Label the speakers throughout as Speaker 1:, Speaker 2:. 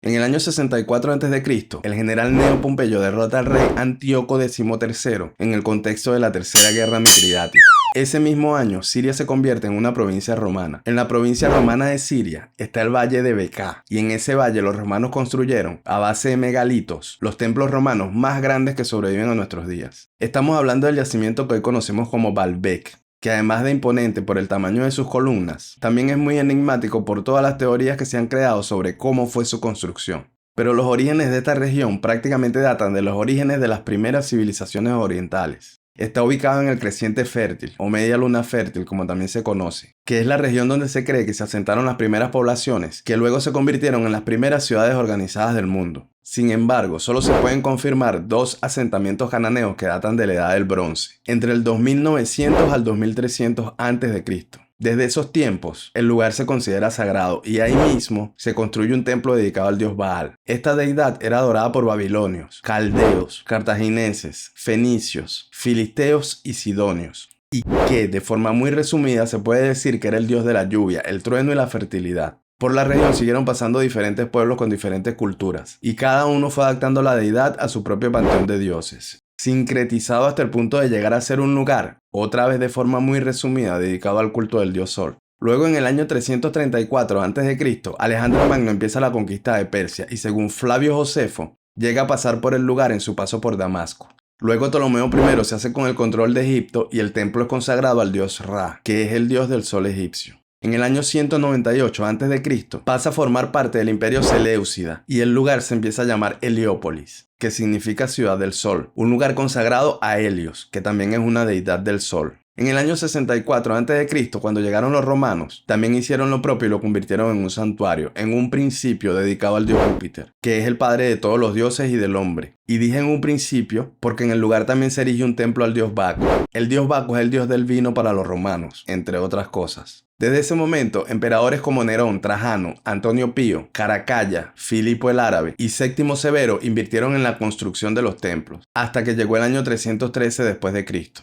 Speaker 1: En el año 64 a.C., el general Neo Pompeyo derrota al rey Antíoco XIII en el contexto de la Tercera Guerra Mitridática. Ese mismo año, Siria se convierte en una provincia romana. En la provincia romana de Siria está el valle de Beká, y en ese valle los romanos construyeron, a base de megalitos, los templos romanos más grandes que sobreviven a nuestros días. Estamos hablando del yacimiento que hoy conocemos como Baalbek, que además de imponente por el tamaño de sus columnas, también es muy enigmático por todas las teorías que se han creado sobre cómo fue su construcción. Pero los orígenes de esta región prácticamente datan de los orígenes de las primeras civilizaciones orientales. Está ubicado en el creciente fértil, o media luna fértil como también se conoce, que es la región donde se cree que se asentaron las primeras poblaciones, que luego se convirtieron en las primeras ciudades organizadas del mundo. Sin embargo, solo se pueden confirmar dos asentamientos cananeos que datan de la Edad del Bronce, entre el 2900 al 2300 a.C. Desde esos tiempos, el lugar se considera sagrado y ahí mismo se construye un templo dedicado al dios Baal. Esta deidad era adorada por babilonios, caldeos, cartagineses, fenicios, filisteos y sidonios, y que, de forma muy resumida, se puede decir que era el dios de la lluvia, el trueno y la fertilidad. Por la región siguieron pasando diferentes pueblos con diferentes culturas, y cada uno fue adaptando la deidad a su propio panteón de dioses, sincretizado hasta el punto de llegar a ser un lugar, otra vez de forma muy resumida, dedicado al culto del dios Sol. Luego, en el año 334 a.C., Alejandro Magno empieza la conquista de Persia y, según Flavio Josefo, llega a pasar por el lugar en su paso por Damasco. Luego Ptolomeo I se hace con el control de Egipto y el templo es consagrado al dios Ra, que es el dios del sol egipcio. En el año 198 a.C. pasa a formar parte del imperio Seleucida y el lugar se empieza a llamar Heliópolis, que significa ciudad del sol, un lugar consagrado a Helios, que también es una deidad del sol. En el año 64 a.C., cuando llegaron los romanos, también hicieron lo propio y lo convirtieron en un santuario, en un principio dedicado al dios Júpiter, que es el padre de todos los dioses y del hombre. Y dije en un principio porque en el lugar también se erige un templo al dios Baco. El dios Baco es el dios del vino para los romanos, entre otras cosas. Desde ese momento, emperadores como Nerón, Trajano, Antonio Pío, Caracalla, Filipo el Árabe y Séptimo Severo invirtieron en la construcción de los templos, hasta que llegó el año 313 después de Cristo.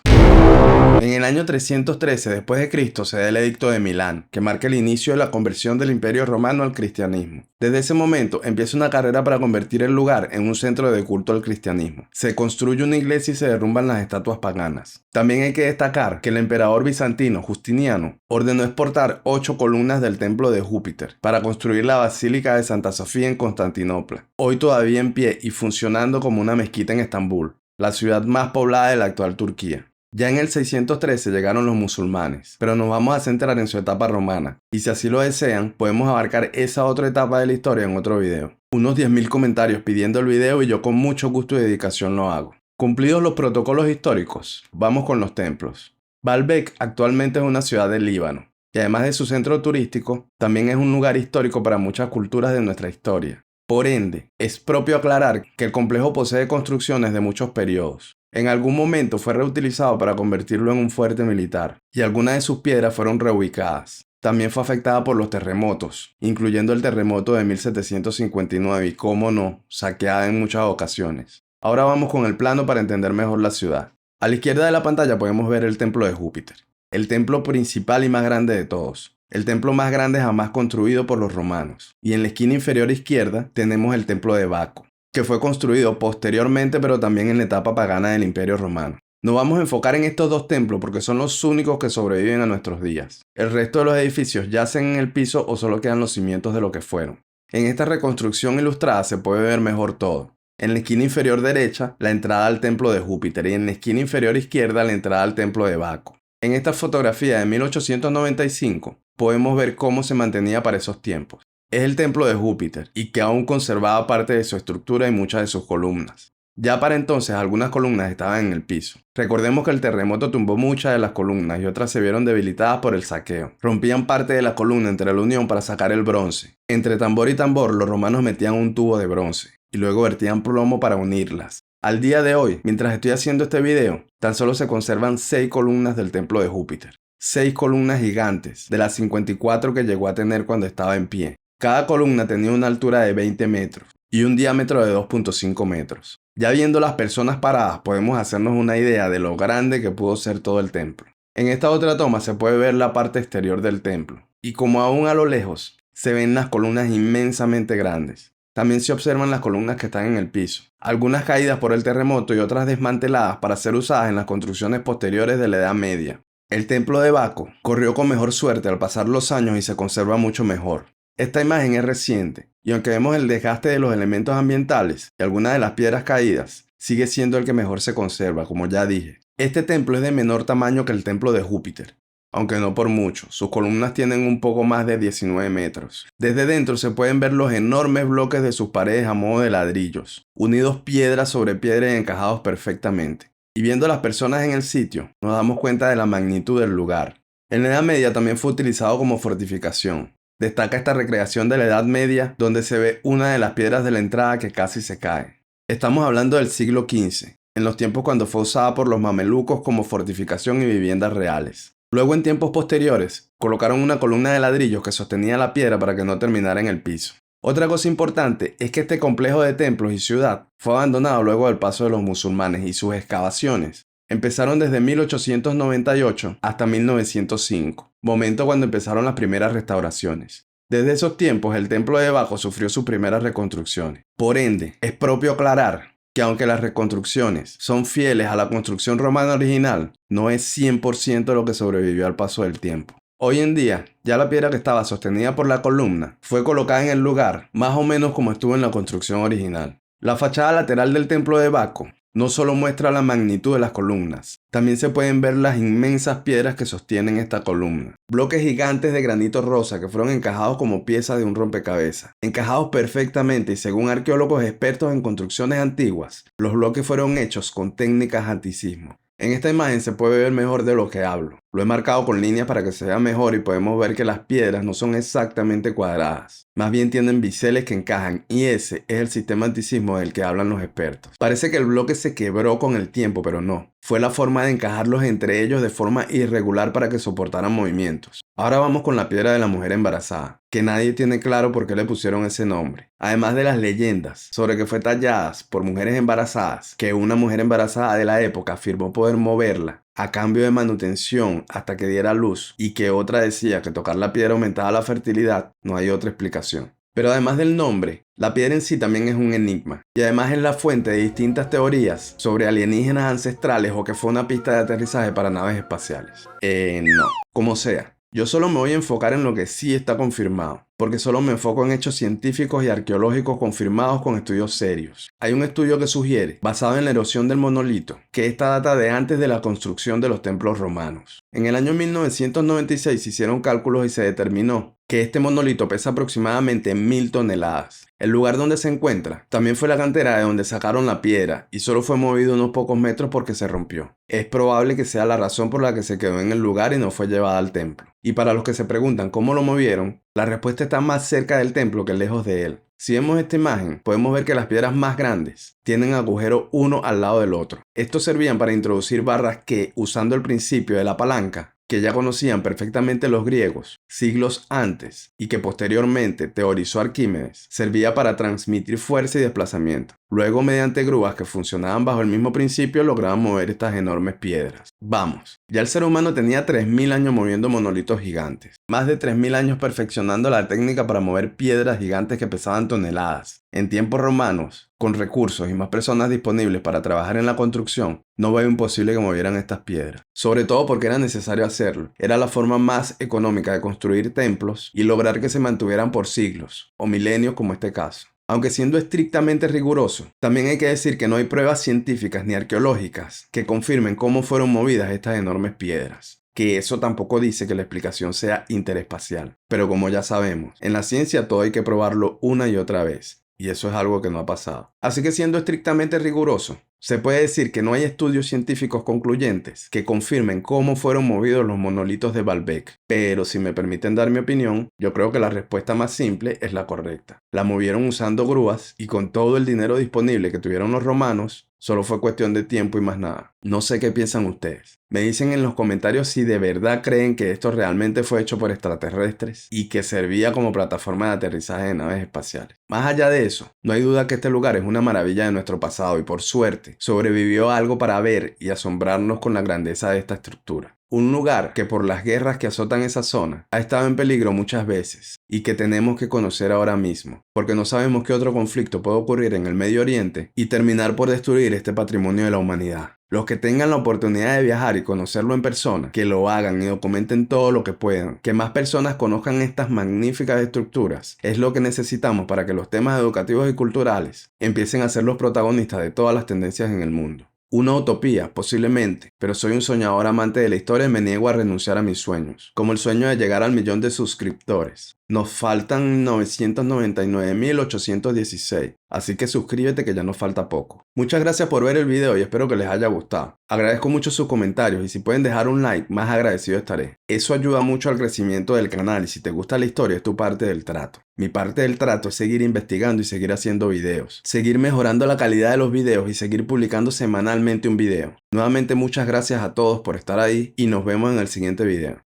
Speaker 1: En el año 313 después de Cristo se da el Edicto de Milán, que marca el inicio de la conversión del Imperio Romano al cristianismo. Desde ese momento empieza una carrera para convertir el lugar en un centro de culto al cristianismo. Se construye una iglesia y se derrumban las estatuas paganas. También hay que destacar que el emperador bizantino Justiniano ordenó exportar 8 columnas del templo de Júpiter para construir la Basílica de Santa Sofía en Constantinopla, hoy todavía en pie y funcionando como una mezquita en Estambul, la ciudad más poblada de la actual Turquía. Ya en el 613 llegaron los musulmanes, pero nos vamos a centrar en su etapa romana, y si así lo desean, podemos abarcar esa otra etapa de la historia en otro video. Unos 10.000 comentarios pidiendo el video y yo con mucho gusto y dedicación lo hago. Cumplidos los protocolos históricos, vamos con los templos. Baalbek actualmente es una ciudad del Líbano, y además de su centro turístico, también es un lugar histórico para muchas culturas de nuestra historia. Por ende, es propio aclarar que el complejo posee construcciones de muchos periodos. En algún momento fue reutilizado para convertirlo en un fuerte militar, y algunas de sus piedras fueron reubicadas. También fue afectada por los terremotos, incluyendo el terremoto de 1759 y, cómo no, saqueada en muchas ocasiones. Ahora vamos con el plano para entender mejor la ciudad. A la izquierda de la pantalla podemos ver el templo de Júpiter, el templo principal y más grande de todos. El templo más grande jamás construido por los romanos. Y en la esquina inferior izquierda tenemos el templo de Baco, que fue construido posteriormente pero también en la etapa pagana del Imperio Romano. Nos vamos a enfocar en estos dos templos porque son los únicos que sobreviven a nuestros días. El resto de los edificios yacen en el piso o solo quedan los cimientos de lo que fueron. En esta reconstrucción ilustrada se puede ver mejor todo. En la esquina inferior derecha, la entrada al templo de Júpiter y en la esquina inferior izquierda, la entrada al templo de Baco. En esta fotografía de 1895 podemos ver cómo se mantenía para esos tiempos. Es el templo de Júpiter y que aún conservaba parte de su estructura y muchas de sus columnas. Ya para entonces algunas columnas estaban en el piso. Recordemos que el terremoto tumbó muchas de las columnas y otras se vieron debilitadas por el saqueo. Rompían parte de la columna entre la unión para sacar el bronce. Entre tambor y tambor los romanos metían un tubo de bronce y luego vertían plomo para unirlas. Al día de hoy, mientras estoy haciendo este video, tan solo se conservan 6 columnas del templo de Júpiter. 6 columnas gigantes, de las 54 que llegó a tener cuando estaba en pie. Cada columna tenía una altura de 20 metros y un diámetro de 2.5 metros. Ya viendo las personas paradas podemos hacernos una idea de lo grande que pudo ser todo el templo. En esta otra toma se puede ver la parte exterior del templo y como aún a lo lejos se ven las columnas inmensamente grandes. también se observan las columnas que están en el piso, algunas caídas por el terremoto y otras desmanteladas para ser usadas en las construcciones posteriores de la Edad Media. El templo de Baco corrió con mejor suerte al pasar los años y se conserva mucho mejor. Esta imagen es reciente, y aunque vemos el desgaste de los elementos ambientales y algunas de las piedras caídas, sigue siendo el que mejor se conserva, como ya dije. Este templo es de menor tamaño que el templo de Júpiter, aunque no por mucho. Sus columnas tienen un poco más de 19 metros. Desde dentro se pueden ver los enormes bloques de sus paredes a modo de ladrillos, unidos piedra sobre piedra y encajados perfectamente. Y viendo a las personas en el sitio, nos damos cuenta de la magnitud del lugar. En la Edad Media también fue utilizado como fortificación. Destaca esta recreación de la Edad Media, donde se ve una de las piedras de la entrada que casi se cae. Estamos hablando del siglo XV, en los tiempos cuando fue usada por los mamelucos como fortificación y viviendas reales. Luego, en tiempos posteriores, colocaron una columna de ladrillos que sostenía la piedra para que no terminara en el piso. Otra cosa importante es que este complejo de templos y ciudad fue abandonado luego del paso de los musulmanes y sus excavaciones empezaron desde 1898 hasta 1905, momento cuando empezaron las primeras restauraciones. Desde esos tiempos, el templo de Baco sufrió sus primeras reconstrucciones. Por ende, es propio aclarar que aunque las reconstrucciones son fieles a la construcción romana original, no es 100% lo que sobrevivió al paso del tiempo. Hoy en día, ya la piedra que estaba sostenida por la columna fue colocada en el lugar más o menos como estuvo en la construcción original. La fachada lateral del templo de Baco no solo muestra la magnitud de las columnas, también se pueden ver las inmensas piedras que sostienen esta columna. Bloques gigantes de granito rosa que fueron encajados como piezas de un rompecabezas. Encajados perfectamente y según arqueólogos expertos en construcciones antiguas, los bloques fueron hechos con técnicas antisismo. En esta imagen se puede ver mejor de lo que hablo. Lo he marcado con líneas para que se vea mejor y podemos ver que las piedras no son exactamente cuadradas. Más bien tienen biseles que encajan y ese es el sistema antisismo del que hablan los expertos. Parece que el bloque se quebró con el tiempo, pero no. Fue la forma de encajarlos entre ellos de forma irregular para que soportaran movimientos. Ahora vamos con la piedra de la mujer embarazada, que nadie tiene claro por qué le pusieron ese nombre. Además de las leyendas sobre que fue tallada por mujeres embarazadas, que una mujer embarazada de la época afirmó poder moverla a cambio de manutención hasta que diera luz, y que otra decía que tocar la piedra aumentaba la fertilidad, no hay otra explicación. Pero además del nombre, la piedra en sí también es un enigma, y además es la fuente de distintas teorías sobre alienígenas ancestrales o que fue una pista de aterrizaje para naves espaciales. No, como sea. Yo solo me voy a enfocar en lo que sí está confirmado, porque solo me enfoco en hechos científicos y arqueológicos confirmados con estudios serios. Hay un estudio que sugiere, basado en la erosión del monolito, que esta data de antes de la construcción de los templos romanos. En el año 1996 se hicieron cálculos y se determinó que este monolito pesa aproximadamente 1000 toneladas. El lugar donde se encuentra también fue la cantera de donde sacaron la piedra y solo fue movido unos pocos metros porque se rompió. Es probable que sea la razón por la que se quedó en el lugar y no fue llevada al templo. Y para los que se preguntan cómo lo movieron, la respuesta está más cerca del templo que lejos de él. Si vemos esta imagen, podemos ver que las piedras más grandes tienen agujero uno al lado del otro. Estos servían para introducir barras que, usando el principio de la palanca, que ya conocían perfectamente los griegos siglos antes y que posteriormente teorizó Arquímedes, servía para transmitir fuerza y desplazamiento. Luego, mediante grúas que funcionaban bajo el mismo principio, lograban mover estas enormes piedras. Vamos, ya el ser humano tenía 3000 años moviendo monolitos gigantes. Más de 3000 años perfeccionando la técnica para mover piedras gigantes que pesaban toneladas. En tiempos romanos, con recursos y más personas disponibles para trabajar en la construcción, no veo imposible que movieran estas piedras. Sobre todo porque era necesario hacerlo. Era la forma más económica de construir templos y lograr que se mantuvieran por siglos, o milenios como este caso. Aunque siendo estrictamente riguroso, también hay que decir que no hay pruebas científicas ni arqueológicas que confirmen cómo fueron movidas estas enormes piedras. Que eso tampoco dice que la explicación sea interespacial. Pero como ya sabemos, en la ciencia todo hay que probarlo una y otra vez. Y eso es algo que no ha pasado. Así que siendo estrictamente riguroso, se puede decir que no hay estudios científicos concluyentes que confirmen cómo fueron movidos los monolitos de Baalbek. Pero si me permiten dar mi opinión, yo creo que la respuesta más simple es la correcta. La movieron usando grúas y con todo el dinero disponible que tuvieron los romanos, solo fue cuestión de tiempo y más nada. No sé qué piensan ustedes. Me dicen en los comentarios si de verdad creen que esto realmente fue hecho por extraterrestres y que servía como plataforma de aterrizaje de naves espaciales. Más allá de eso, no hay duda que este lugar es una maravilla de nuestro pasado y por suerte sobrevivió algo para ver y asombrarnos con la grandeza de esta estructura. Un lugar que por las guerras que azotan esa zona ha estado en peligro muchas veces y que tenemos que conocer ahora mismo, porque no sabemos qué otro conflicto puede ocurrir en el Medio Oriente y terminar por destruir este patrimonio de la humanidad. Los que tengan la oportunidad de viajar y conocerlo en persona, que lo hagan y documenten todo lo que puedan. Que más personas conozcan estas magníficas estructuras es lo que necesitamos para que los temas educativos y culturales empiecen a ser los protagonistas de todas las tendencias en el mundo. Una utopía, posiblemente, pero soy un soñador amante de la historia y me niego a renunciar a mis sueños, como el sueño de llegar al 1.000.000 de suscriptores. Nos faltan 999.816, así que suscríbete que ya nos falta poco. Muchas gracias por ver el video y espero que les haya gustado. Agradezco mucho sus comentarios y si pueden dejar un like, más agradecido estaré. Eso ayuda mucho al crecimiento del canal y si te gusta la historia es tu parte del trato. Mi parte del trato es seguir investigando y seguir haciendo videos, seguir mejorando la calidad de los videos y seguir publicando semanalmente un video. Nuevamente muchas gracias a todos por estar ahí y nos vemos en el siguiente video.